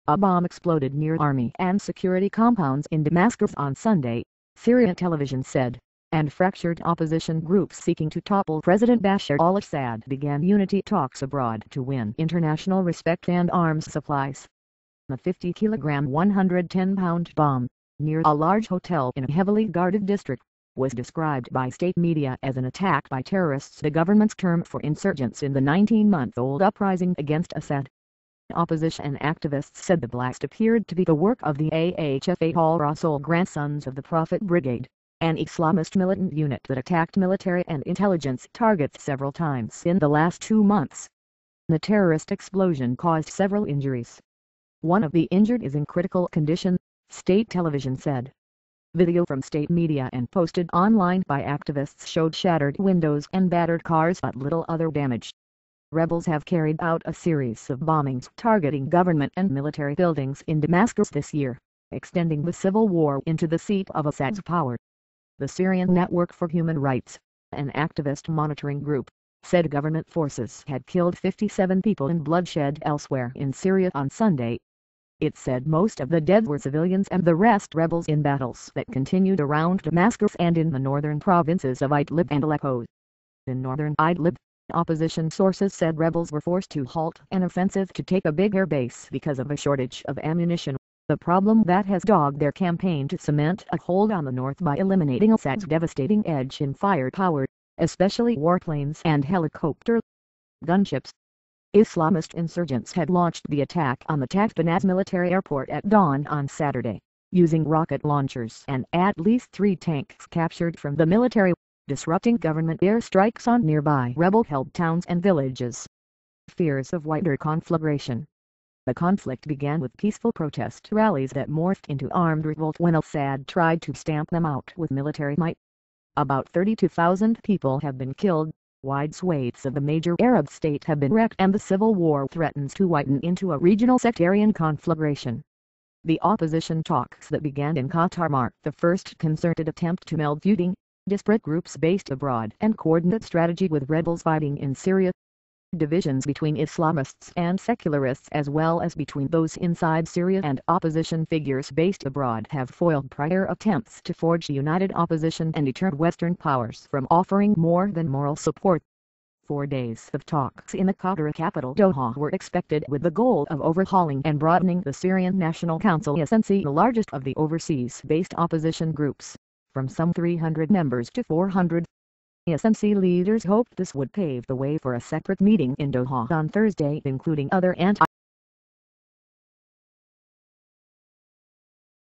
A bomb exploded near army and security compounds in Damascus on Sunday, Syrian television said, and fractured opposition groups seeking to topple President Bashar al-Assad began unity talks abroad to win international respect and arms supplies. A 50-kilogram 110-pound bomb, near a large hotel in a heavily guarded district, was described by state media as an attack by terrorists, the government's term for insurgents in the 19-month-old uprising against Assad. Opposition activists said the blast appeared to be the work of the AHFA al-Rasul Grandsons of the Prophet Brigade, an Islamist militant unit that attacked military and intelligence targets several times in the last 2 months. The terrorist explosion caused several injuries. One of the injured is in critical condition, state television said. Video from state media and posted online by activists showed shattered windows and battered cars but little other damage. Rebels have carried out a series of bombings targeting government and military buildings in Damascus this year, extending the civil war into the seat of Assad's power. The Syrian Network for Human Rights, an activist monitoring group, said government forces had killed 57 people in bloodshed elsewhere in Syria on Sunday. It said most of the dead were civilians and the rest rebels in battles that continued around Damascus and in the northern provinces of Idlib and Aleppo. In northern Idlib, opposition sources said rebels were forced to halt an offensive to take a big air base because of a shortage of ammunition, the problem that has dogged their campaign to cement a hold on the north by eliminating Assad's devastating edge in firepower, especially warplanes and helicopter gunships. Islamist insurgents had launched the attack on the Damascus military airport at dawn on Saturday, using rocket launchers and at least 3 tanks captured from the military, disrupting government airstrikes on nearby rebel-held towns and villages. Fears of wider conflagration. The conflict began with peaceful protest rallies that morphed into armed revolt when Assad tried to stamp them out with military might. About 32,000 people have been killed, wide swathes of the major Arab state have been wrecked, and the civil war threatens to widen into a regional sectarian conflagration. The opposition talks that began in Qatar marked the first concerted attempt to meld feuding, disparate groups based abroad and coordinate strategy with rebels fighting in Syria. Divisions between Islamists and secularists as well as between those inside Syria and opposition figures based abroad have foiled prior attempts to forge united opposition and deterred Western powers from offering more than moral support. 4 days of talks in the Qatar capital Doha were expected with the goal of overhauling and broadening the Syrian National Council SNC, the largest of the overseas-based opposition groups, from some 300 members to 400. SNC leaders hoped this would pave the way for a separate meeting in Doha on Thursday, including other anti